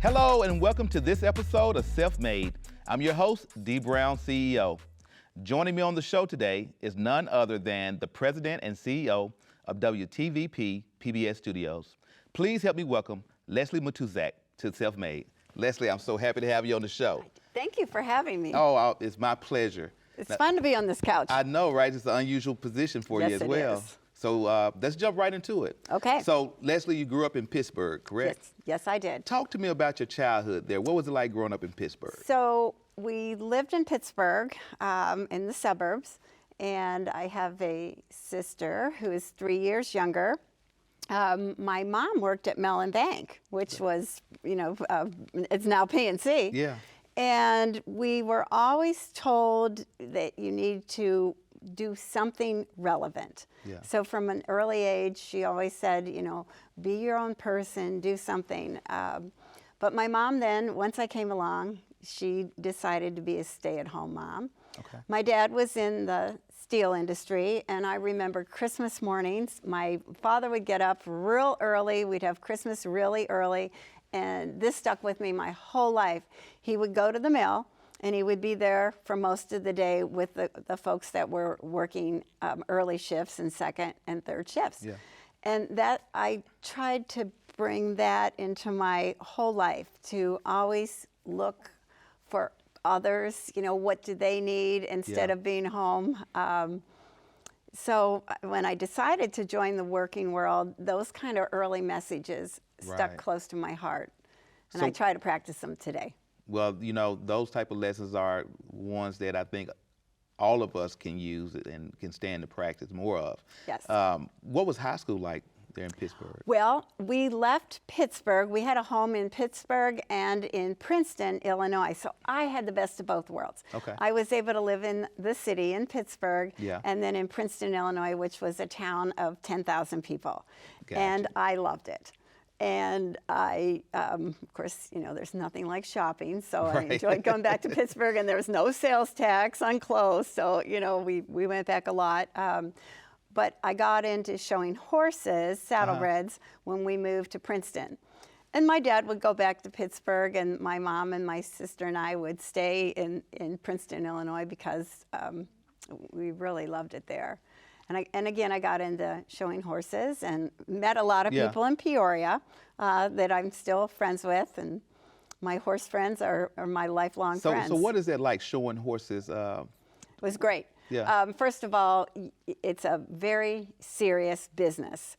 Hello and welcome to this episode of Self-Made. I'm your host, Dee Brown, CEO. Joining me on the show today is none other than the President and CEO of WTVP PBS Studios. Please help me welcome Lesley Matuszak to Self-Made. Lesley, I'm so happy to have you on the show. Thank you for having me. Oh, it's my pleasure. It's fun to be on this couch. I know, right? It's an unusual position for you as well. Yes, it is. So let's jump right into it. Okay. So Lesley, you grew up in Pittsburgh, correct? Yes, I did. Talk to me about your childhood there. What was it like growing up in Pittsburgh? So we lived in Pittsburgh in the suburbs, and I have a sister who is 3 years younger. My mom worked at Mellon Bank, which was, it's now PNC. Yeah. And we were always told that you need to do something relevant. Yeah. So from an early age, she always said, be your own person, do something. But my mom then, once I came along, she decided to be a stay-at-home mom. Okay. My dad was in the steel industry, and I remember Christmas mornings, my father would get up real early, we'd have Christmas really early, and this stuck with me my whole life. He would go to the mill, and he would be there for most of the day with the folks that were working early shifts and second and third shifts. Yeah. And that I tried to bring that into my whole life, to always look for others, what do they need instead of being home. So when I decided to join the working world, those kind of early messages stuck close to my heart. And I try to practice them today. Well, those type of lessons are ones that I think all of us can use and can stand to practice more of. Yes. What was high school like there in Pittsburgh? Well, we left Pittsburgh. We had a home in Pittsburgh and in Princeton, Illinois. So I had the best of both worlds. Okay. I was able to live in the city in Pittsburgh, Yeah. and then in Princeton, Illinois, which was a town of 10,000 people. Gotcha. And I loved it. And I, of course, there's nothing like shopping, so I enjoyed going back to Pittsburgh, and there was no sales tax on clothes, so, we went back a lot. But I got into showing horses, saddlebreds, when we moved to Princeton. And my dad would go back to Pittsburgh, and my mom and my sister and I would stay in Princeton, Illinois, because we really loved it there. And again, I got into showing horses and met a lot of people in Peoria that I'm still friends with, and my horse friends are my lifelong friends. So what is it like showing horses? It was great. Yeah. First of all, it's a very serious business.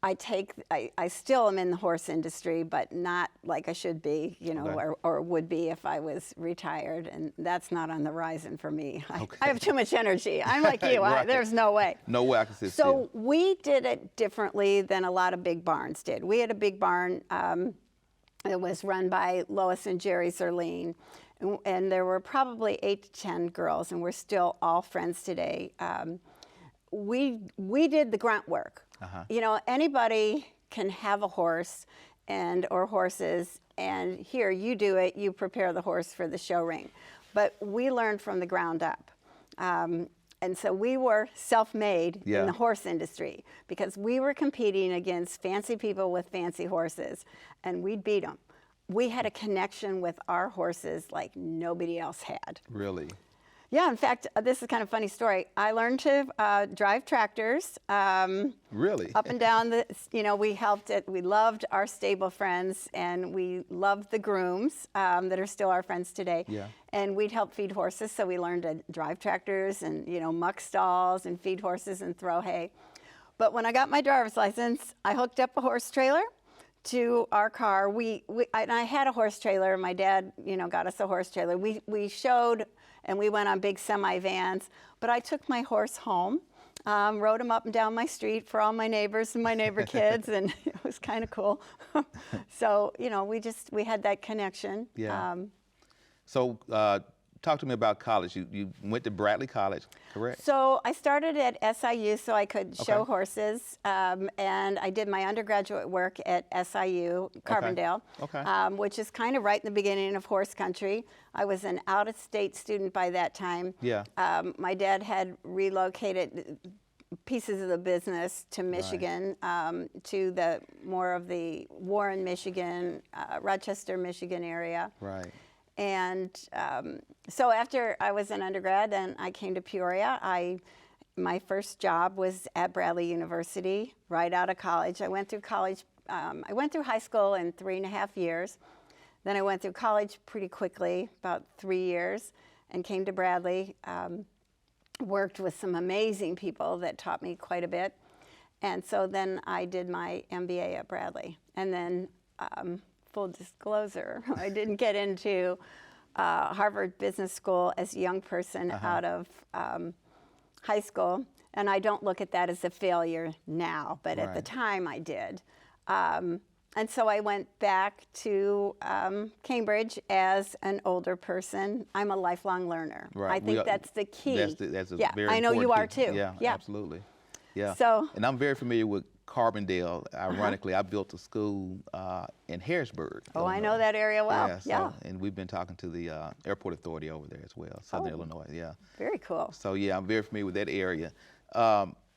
I still am in the horse industry, but not like I should be, or would be if I was retired, and that's not on the horizon for me. I have too much energy. I'm like you. There's no way. No way I can sit still. So we did it differently than a lot of big barns did. We had a big barn. It was run by Lois and Jerry Zerline, and there were probably 8 to 10 girls, and we're still all friends today. We did the grunt work. Anybody can have a horse or horses, and here, you do it, you prepare the horse for the show ring. But we learned from the ground up. And so we were self-made in the horse industry, because we were competing against fancy people with fancy horses, and we'd beat them. We had a connection with our horses like nobody else had. Really? Yeah, in fact, this is kind of a funny story. I learned to drive tractors. Really? Up and down we helped it. We loved our stable friends, and we loved the grooms that are still our friends today. Yeah. And we'd help feed horses, so we learned to drive tractors and, muck stalls and feed horses and throw hay. But when I got my driver's license, I hooked up a horse trailer to our car. I had a horse trailer. My dad, got us a horse trailer. We showed, and we went on big semi vans. But I took my horse home Rode them up and down my street for all my neighbors and my neighbor kids, and it was kind of cool. So, you know, we had that connection. Yeah. So talk to me about college. You went to Bradley College, correct? So I started at SIU so I could show horses, and I did my undergraduate work at SIU, Carbondale, which is kind of right in the beginning of horse country. I was an out-of-state student by that time. Yeah. My dad had relocated pieces of the business to Michigan, to the more of the Warren, Michigan, Rochester, Michigan area. Right. And so after I was an undergrad, then I came to Peoria. My first job was at Bradley University right out of college. I went through college. I went through high school in 3.5 years. Then I went through college pretty quickly, about 3 years, and came to Bradley. Worked with some amazing people that taught me quite a bit. And so then I did my MBA at Bradley. And then full disclosure, I didn't get into Harvard Business School as a young person out of high school, and I don't look at that as a failure now, but at the time I did. And so I went back to Cambridge as an older person. I'm a lifelong learner. Right. I think that's the key. That's a very I know you are too. Yeah, absolutely. Yeah. So, and I'm very familiar with Carbondale. Ironically, I built a school in Harrisburg. Oh, Illinois. I know that area well. Yeah. And we've been talking to the Airport Authority over there as well, Southern Illinois. Yeah. Very cool. So yeah, I'm very familiar with that area.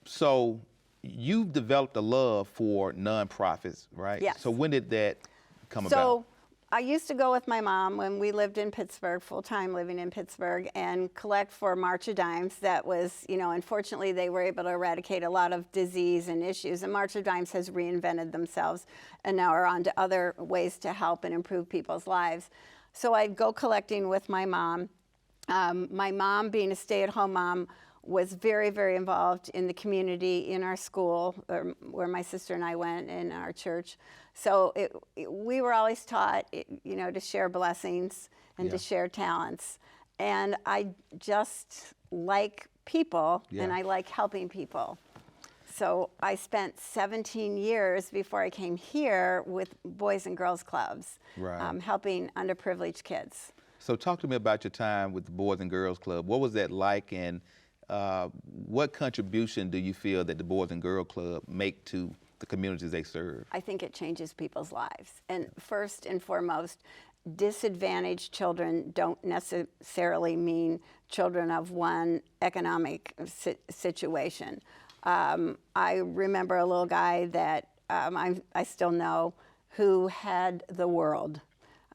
So you've developed a love for nonprofits, right? Yes. So when did that come about? So I used to go with my mom when we lived in Pittsburgh, full-time living in Pittsburgh, and collect for March of Dimes. That was, you know, unfortunately they were able to eradicate a lot of disease and issues, and March of Dimes has reinvented themselves and now are on to other ways to help and improve people's lives. So I'd go collecting with my mom. My mom, being a stay-at-home mom, was very, very involved in the community, in our school, where my sister and I went, in our church. So we were always taught, you know, to share blessings and to share talents. And I just like people, and I like helping people. So I spent 17 years before I came here with Boys and Girls Clubs, helping underprivileged kids. So talk to me about your time with the Boys and Girls Club. What was that like, and what contribution do you feel that the Boys and Girls Club make to the communities they serve? I think it changes people's lives. And first and foremost, disadvantaged children don't necessarily mean children of one economic situation. I remember a little guy that I still know who had the world.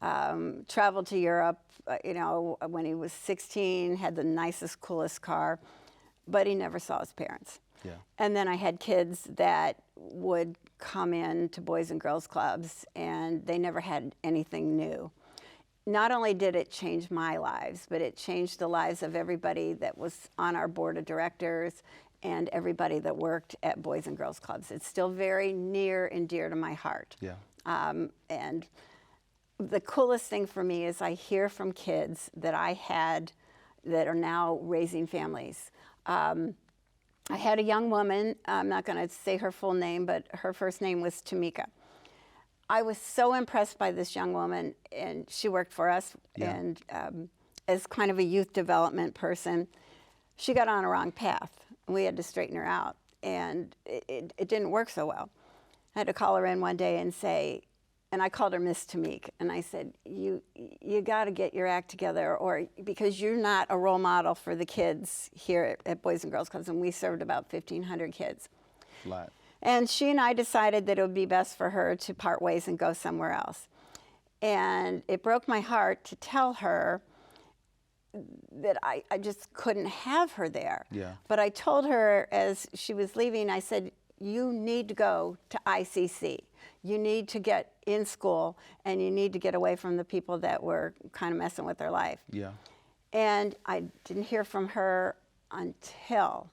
Traveled to Europe, you know, when he was 16, had the nicest, coolest car, but he never saw his parents. Yeah. And then I had kids that would come in to Boys and Girls Clubs, and they never had anything new. Not only did it change my lives, but it changed the lives of everybody that was on our board of directors and everybody that worked at Boys and Girls Clubs. It's still very near and dear to my heart. Yeah. And the coolest thing for me is I hear from kids that I had that are now raising families. I had a young woman, I'm not going to say her full name, but her first name was Tamika. I was so impressed by this young woman, and she worked for us, and as kind of a youth development person, she got on a wrong path. We had to straighten her out, and it didn't work so well. I had to call her in one day and say, and I called her Miss Tamik, and I said, you got to get your act together, or because you're not a role model for the kids here at Boys and Girls Clubs, and we served about 1,500 kids. Lot. And she and I decided that it would be best for her to part ways and go somewhere else. And it broke my heart to tell her that I just couldn't have her there. Yeah. But I told her as she was leaving, I said, you need to go to ICC. You need to get in school, and you need to get away from the people that were kind of messing with their life. Yeah. And I didn't hear from her until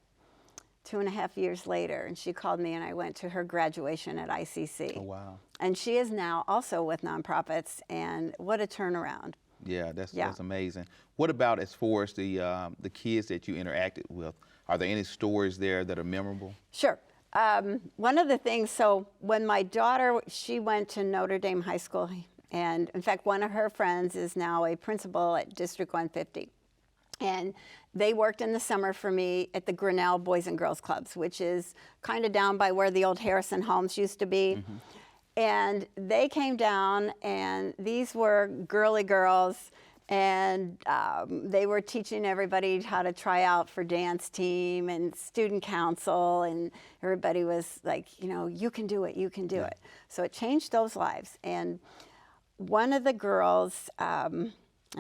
2.5 years later, and she called me, and I went to her graduation at ICC. Oh, wow. And she is now also with nonprofits, and what a turnaround. Yeah, that's amazing. What about as far as the kids that you interacted with? Are there any stories there that are memorable? Sure. One of the things, so when my daughter, she went to Notre Dame High School, and in fact, one of her friends is now a principal at District 150. And they worked in the summer for me at the Grinnell Boys and Girls Clubs, which is kind of down by where the old Harrison homes used to be. Mm-hmm. And they came down, and these were girly girls, and they were teaching everybody how to try out for dance team and student council, and everybody was like, you know, you can do it, you can do it. So it changed those lives. And one of the girls, and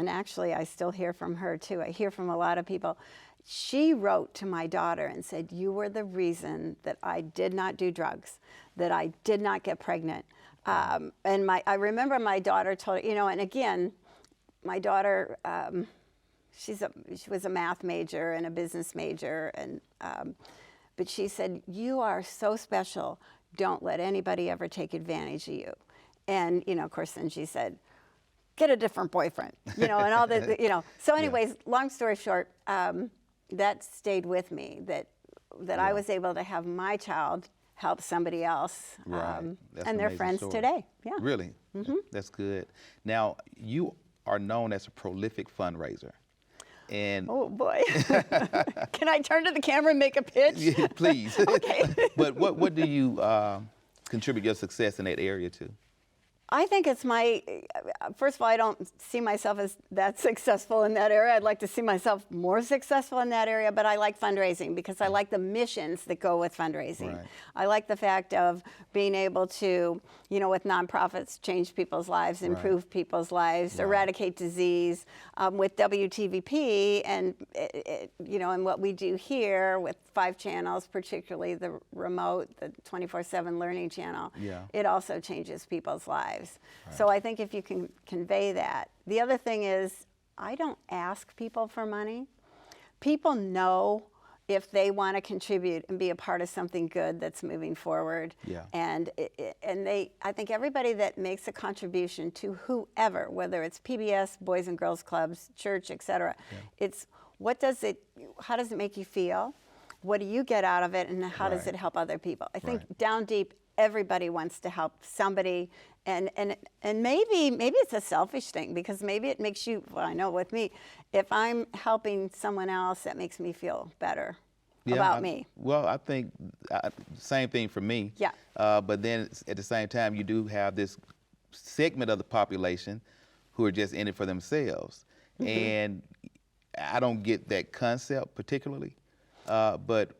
actually I still hear from her too, I hear from a lot of people, she wrote to my daughter and said, you were the reason that I did not do drugs, that I did not get pregnant. And I remember my daughter told, you know, and again, my daughter, she was a math major and a business major, and but she said, you are so special, don't let anybody ever take advantage of you. And, you know, of course, then she said, get a different boyfriend, you know, and all the, you know. So anyways, long story short, that stayed with me, that I was able to have my child help somebody else, Right. and they're friends story. Today. Yeah. Really? Mm-hmm. That's good. Now, you are known as a prolific fundraiser. And oh boy. Can I turn to the camera and make a pitch? Yeah, please. Okay. But what do you contribute your success in that area to? I think it's first of all, I don't see myself as that successful in that area. I'd like to see myself more successful in that area, but I like fundraising because I like the missions that go with fundraising. Right. I like the fact of being able to, you know, with nonprofits, change people's lives, improve people's lives, eradicate disease. With WTVP and, you know, and what we do here with 5 channels, particularly the remote, the 24/7 learning channel, it also changes people's lives. Right. So I think if you can convey that. The other thing is, I don't ask people for money. People know if they want to contribute and be a part of something good that's moving forward. Yeah. And I think everybody that makes a contribution to whoever, whether it's PBS, Boys and Girls Clubs, church, etc., it's how does it make you feel? What do you get out of it, and how does it help other people? I think down deep, everybody wants to help somebody, and maybe it's a selfish thing, because maybe it makes you, well, I know with me, if I'm helping someone else, that makes me feel better about me. Well, I think same thing for me. Yeah. But then at the same time, you do have this segment of the population who are just in it for themselves. Mm-hmm. And I don't get that concept particularly. But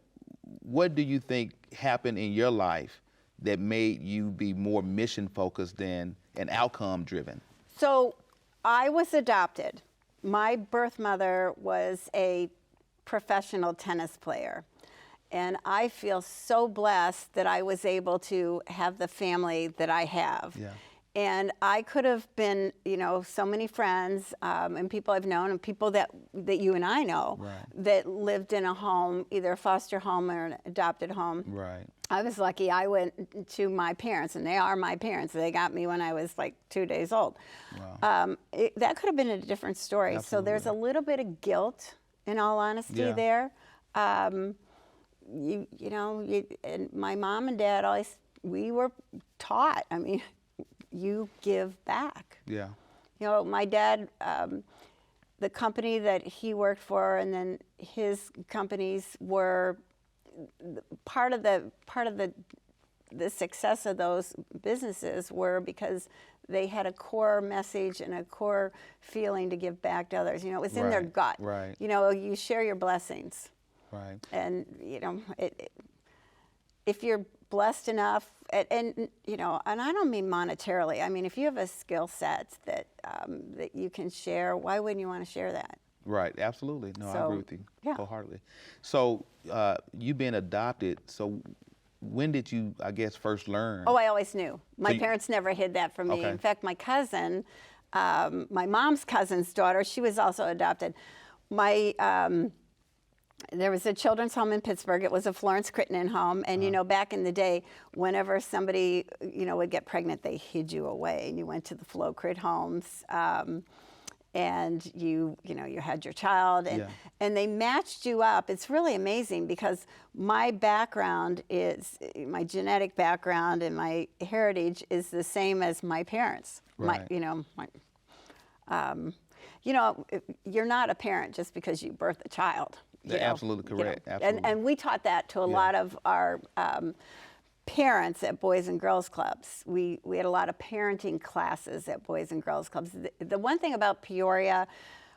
what do you think happened in your life that made you be more mission focused than and outcome driven? So I was adopted. My birth mother was a professional tennis player. And I feel so blessed that I was able to have the family that I have. Yeah. And I could have been, you know, so many friends and people I've known and people that you and I know that lived in a home, either a foster home or an adopted home. Right. I was lucky. I went to my parents, and they are my parents. They got me when I was like 2 days old. Wow. That could have been a different story. Absolutely. So there's a little bit of guilt, in all honesty, there. And my mom and dad always, we were taught, I mean, you give back. Yeah. You know, my dad, the company that he worked for, and then his companies were part of the success of those businesses were because they had a core message and a core feeling to give back to others. You know, it was in their gut. Right. You know, you share your blessings. Right. And you know, if you're blessed enough, and you know, and I don't mean monetarily. I mean, if you have a skill set that that you can share, why wouldn't you want to share that? Right, absolutely. No, I agree with you wholeheartedly. So you being adopted, so when did you, I guess, first learn? Oh, I always knew. My parents never hid that from me. Okay. In fact, my cousin, my mom's cousin's daughter, she was also adopted. There was a children's home in Pittsburgh. It was a Florence Crittenden home. And, you know, back in the day, whenever somebody, you know, would get pregnant, they hid you away. And you went to the Flo Crit homes. and you had your child, and they matched you up. It's really amazing because my background is, my genetic background and my heritage is the same as my parents. Right. You're not a parent just because you birth a child. Absolutely correct. Absolutely. And we taught that to a lot of our parents at Boys and Girls Clubs. We had a lot of parenting classes at Boys and Girls Clubs. The one thing about Peoria,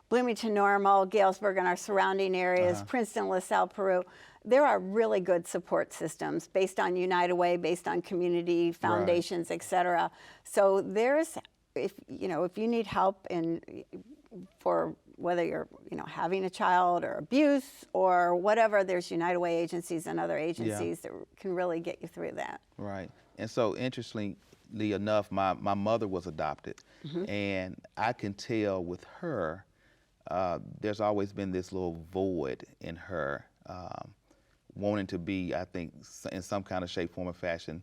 Bloomington Normal, Galesburg, and our surrounding areas, Princeton, LaSalle, Peru, there are really good support systems based on United Way, based on community foundations, et cetera. So there's, if you need help for whether you're having a child or abuse or whatever, there's United Way agencies and other agencies that can really get you through that. Right. And so interestingly enough, my mother was adopted, and I can tell with her, there's always been this little void in her, wanting to be, I think, in some kind of shape, form, or fashion,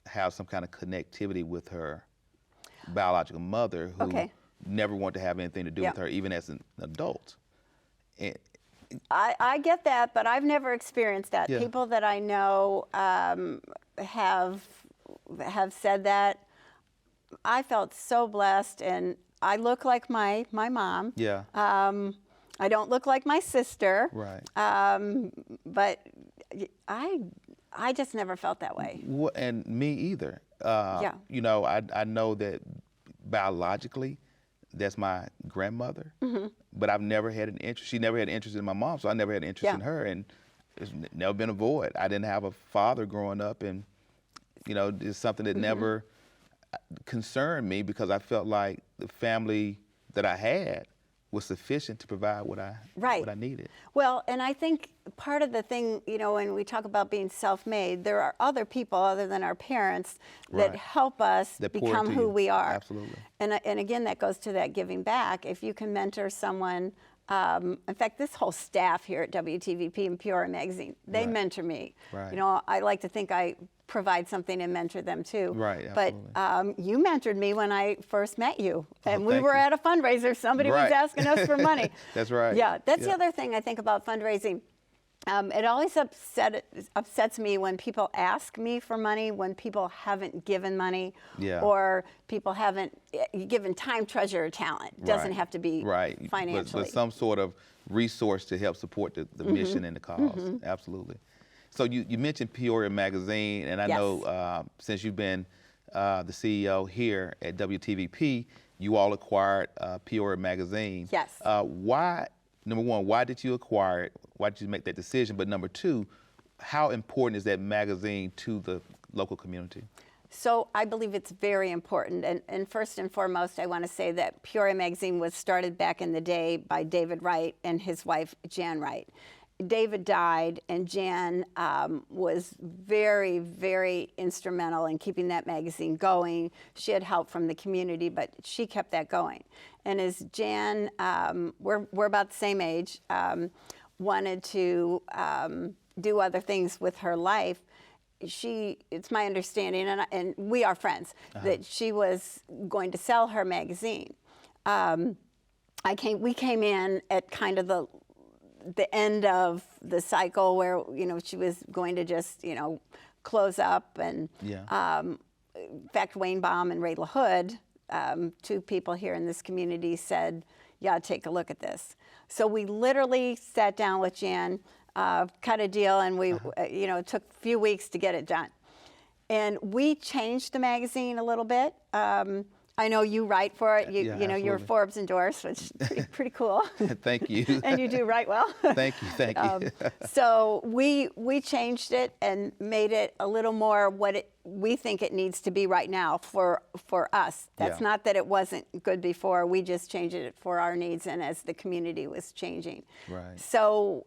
have some kind of connectivity with her biological mother, who never wanted to have anything to do with her, even as an adult. And I get that, but I've never experienced that. People that I know have said that. I felt so blessed, and I look like my mom. Yeah. I don't look like my sister. Right. But I just never felt that way. And me either. Yeah. I know that biologically, that's my grandmother, but I've never had an interest. She never had an interest in my mom, so I never had an interest in her, and there's never been a void. I didn't have a father growing up, and it's something that never concerned me because I felt like the family that I had was sufficient to provide what I needed. Well, and I think part of the thing, when we talk about being self-made, there are other people other than our parents that help us become who we are. Absolutely. And again, that goes to that giving back. If you can mentor someone, in fact, this whole staff here at WTVP and Peoria Magazine, they mentor me. Right. I like to think I provide something and mentor them too. Right, but you mentored me when I first met you, and we were you. at a fundraiser. Somebody was asking us for money. That's right. Yeah, that's the other thing I think about fundraising. It always upsets me when people ask me for money when people haven't given money, or people haven't given time, treasure, or talent. It doesn't have to be financially. But some sort of resource to help support the mission and the cause. Absolutely. So you mentioned Peoria Magazine, and I know since you've been the CEO here at WTVP, you all acquired Peoria Magazine. Yes. Number one, why did you acquire it? Why did you make that decision? But number two, how important is that magazine to the local community? So I believe it's very important. And first and foremost, I want to say that Peoria Magazine was started back in the day by David Wright and his wife, Jan Wright. David died, and Jan was very, very instrumental in keeping that magazine going. She had help from the community, but she kept that going. And as Jan, we're about the same age, wanted to do other things with her life, it's my understanding, and we are friends, that she was going to sell her magazine. We came in at kind of the end of the cycle where she was going to just close up, and in fact Wayne Baum and Ray LaHood, two people here in this community, said, take a look at this. So we literally sat down with Jan, cut a deal, and we it took a few weeks to get it done, and we changed the magazine a little bit. I know you write for it. You're Forbes endorsed, which is pretty cool. Thank you. And you do write well. Thank you. So we changed it and made it a little more what we think it needs to be right now for us. That's not that it wasn't good before. We just changed it for our needs and as the community was changing. Right. So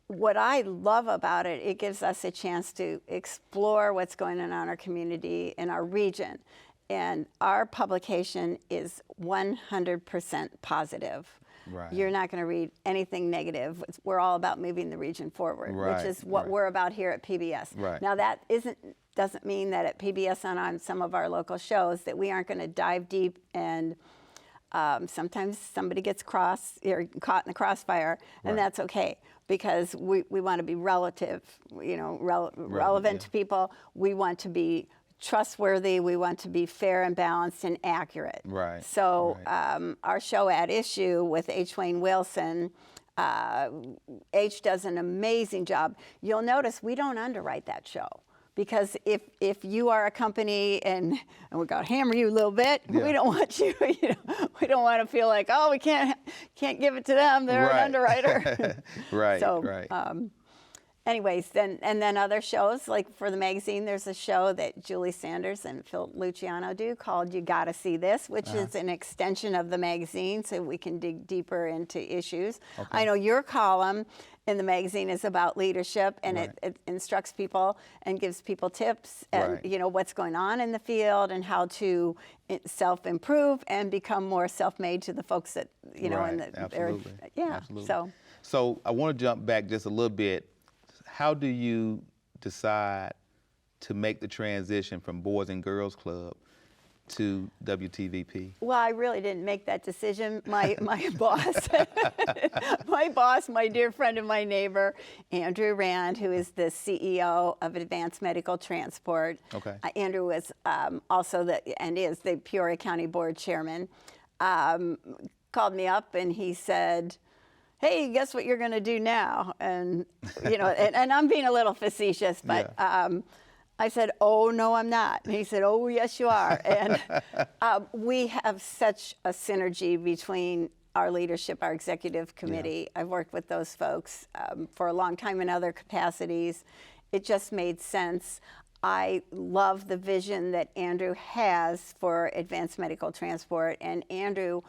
what I love about it, it gives us a chance to explore what's going on in our community, in our region. And our publication is 100% positive. Right. You're not going to read anything negative. We're all about moving the region forward, Right, which is what right. we're about here at PBS. Right. Now that doesn't mean that at PBS and on some of our local shows that we aren't going to dive deep and Sometimes somebody gets caught in the crossfire, and that's okay, because we want to be relevant to people. We want to be trustworthy. We want to be fair and balanced and accurate. Right. So our show At Issue with H. Wayne Wilson, H does an amazing job. You'll notice we don't underwrite that show. Because if you are a company and we're going to hammer you a little bit, we don't want you, we don't want to feel like, oh, we can't give it to them. They're an underwriter. Right. So, right. Anyways, then other shows, like for the magazine, there's a show that Julie Sanders and Phil Luciano do called You Gotta See This, which is an extension of the magazine, so we can dig deeper into issues. Okay. I know your column in the magazine is about leadership, and it instructs people and gives people tips and what's going on in the field and how to self-improve and become more self-made to the folks that in the Absolutely. Absolutely. So I want to jump back just a little bit. How do you decide to make the transition from Boys and Girls Club to WTVP? Well, I really didn't make that decision. My boss, my dear friend and my neighbor, Andrew Rand, who is the CEO of Advanced Medical Transport. Okay. Andrew was also is the Peoria County Board Chairman. Called me up and he said, hey, guess what you're going to do now? And, and I'm being a little facetious, but I said, oh, no, I'm not. And he said, oh, yes, you are. And we have such a synergy between our leadership, our executive committee. I've worked with those folks for a long time in other capacities. It just made sense. I love the vision that Andrew has for Advanced Medical Transport. And Andrew,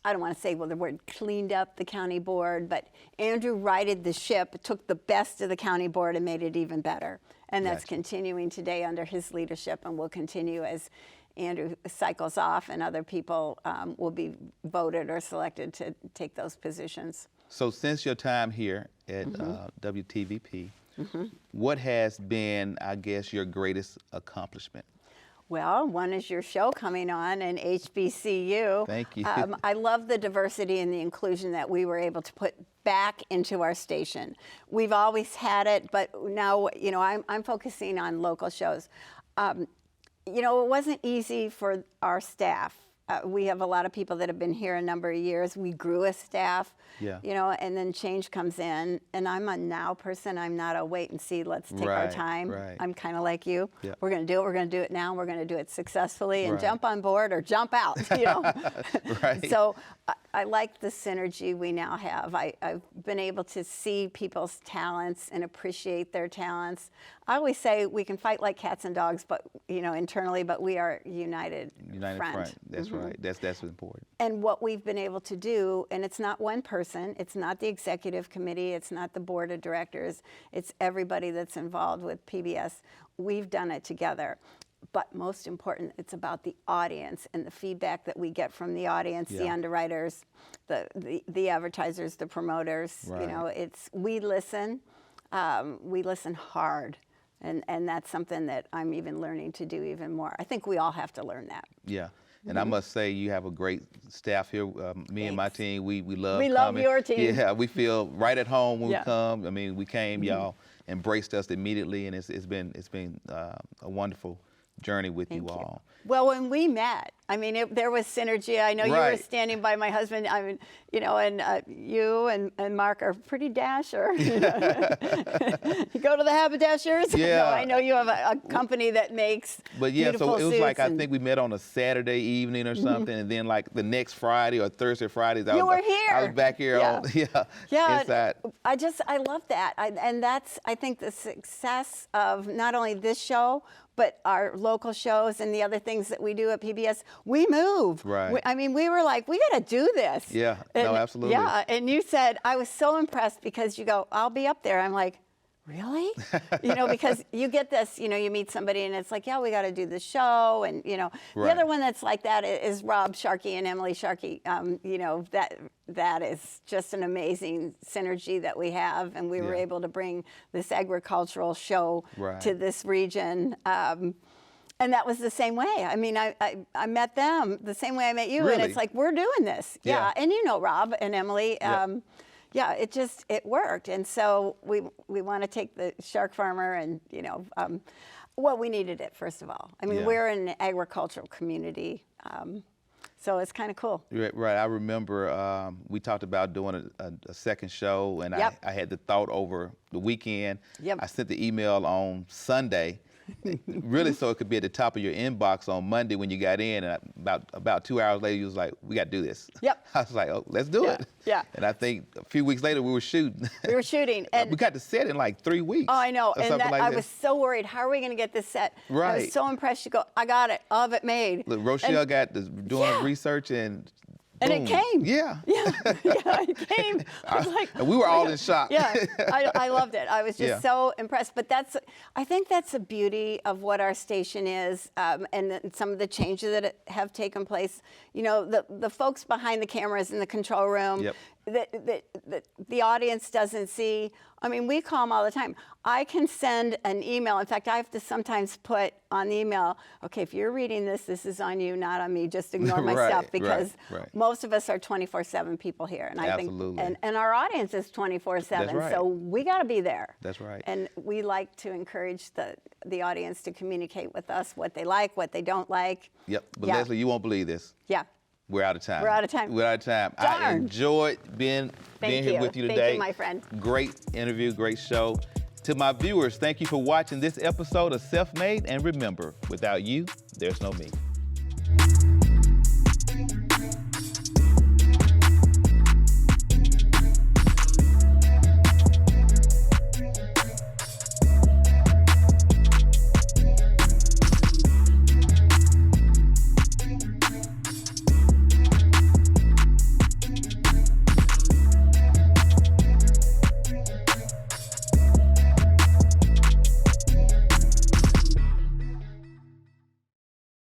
I don't want to say the word cleaned up the county board, but Andrew righted the ship, took the best of the county board and made it even better. And that's continuing today under his leadership, and will continue as Andrew cycles off and other people will be voted or selected to take those positions. So since your time here at WTVP, what has been, I guess, your greatest accomplishment? Well, one is your show coming on in HBCU. Thank you. I love the diversity and the inclusion that we were able to put back into our station. We've always had it, but now, I'm focusing on local shows. It wasn't easy for our staff. We have a lot of people that have been here a number of years. We grew as staff, and then change comes in. And I'm a now person. I'm not a wait and see, let's take our time. Right. I'm kind of like you. Yeah. We're going to do it. We're going to do it now. We're going to do it successfully and jump on board or jump out, Right. So I like the synergy we now have. I've been able to see people's talents and appreciate their talents. I always say we can fight like cats and dogs, but internally, but we are united front. That's right. That's important. And what we've been able to do, and it's not one person, it's not the executive committee, it's not the board of directors, it's everybody that's involved with PBS. We've done it together. But most important, it's about the audience and the feedback that we get from the audience, the underwriters, the advertisers, the promoters. Right. We listen hard. And that's something that I'm even learning to do even more. I think we all have to learn that. Yeah. And I must say, you have a great staff here. Me and my team, we love coming. love your team. Yeah, we feel right at home when we come. I mean, we came, y'all embraced us immediately, and it's been a wonderful journey with you all. Well, when we met, there was synergy. I know you were standing by my husband. And you and Mark are pretty dasher. You go to the haberdashers. Yeah. No, I know you have a company that makes beautiful so it was suits like I think we met on a Saturday evening or something, and then like the next Friday or Thursday, Fridays, I was back here. Inside. I love that, and that's I think the success of not only this show, but our local shows and the other things that we do at PBS, we move. Right. We were like, we got to do this. Yeah, no, absolutely. Yeah, and you said, I was so impressed because you go, I'll be up there. I'm like, really? Because you get this, you meet somebody and it's like, yeah, we got to do the show. And, the other one that's like that is Rob Sharkey and Emily Sharkey. That is just an amazing synergy that we have. And we were able to bring this agricultural show to this region. And And that was the same way. I mean, I met them the same way I met you, Really? and it's like, we're doing this. Yeah. And you know Rob and Emily. Yeah. It worked. And so we want to take the shark farmer and, well, we needed it, first of all. I mean, Yeah. we're an agricultural community, so it's kind of cool. Right. I remember we talked about doing a second show, and Yep. I had the thought over the weekend. Yep. I sent the email on Sunday, really so it could be at the top of your inbox on Monday when you got in. And about 2 hours later, you was like, "We got to do this." Yep. I was like, "Oh, let's do it." Yeah. And I think a few weeks later we were shooting. We were shooting, and we got to set in like 3 weeks. oh, I know, or and something like I that. was so worried. How are we going to get this set? I Right. was so impressed. You go, I got it. All of it made. Look, Rochelle got doing Yeah. research and. And it boom. came. Yeah. Yeah, it came. I was like, And we were all in shock. Yeah, I loved it. I was just Yeah. so impressed. But I think that's the beauty of what our station is, and some of the changes that have taken place. The folks behind the cameras in the control room, Yep. that the audience doesn't see. I mean, we call them all the time. I can send an email. In fact, I have to sometimes put on the email, okay, if you're reading this, this is on you, not on me. Just ignore my Right, stuff, because right. most of us are 24/7 people here, and I think, Absolutely. and our audience is 24/7. That's right. So we got to be there. That's right. And we like to encourage the audience to communicate with us what they like, what they don't like. Yep. But Yeah. Lesley, you won't believe this. Yeah. We're out of time. We're out of time. We're out of time. I Darn. enjoyed being here you. with you Thank today. you, my friend. Great interview, great show. To my viewers, thank you for watching this episode of Self-Made. And remember, without you, there's no me.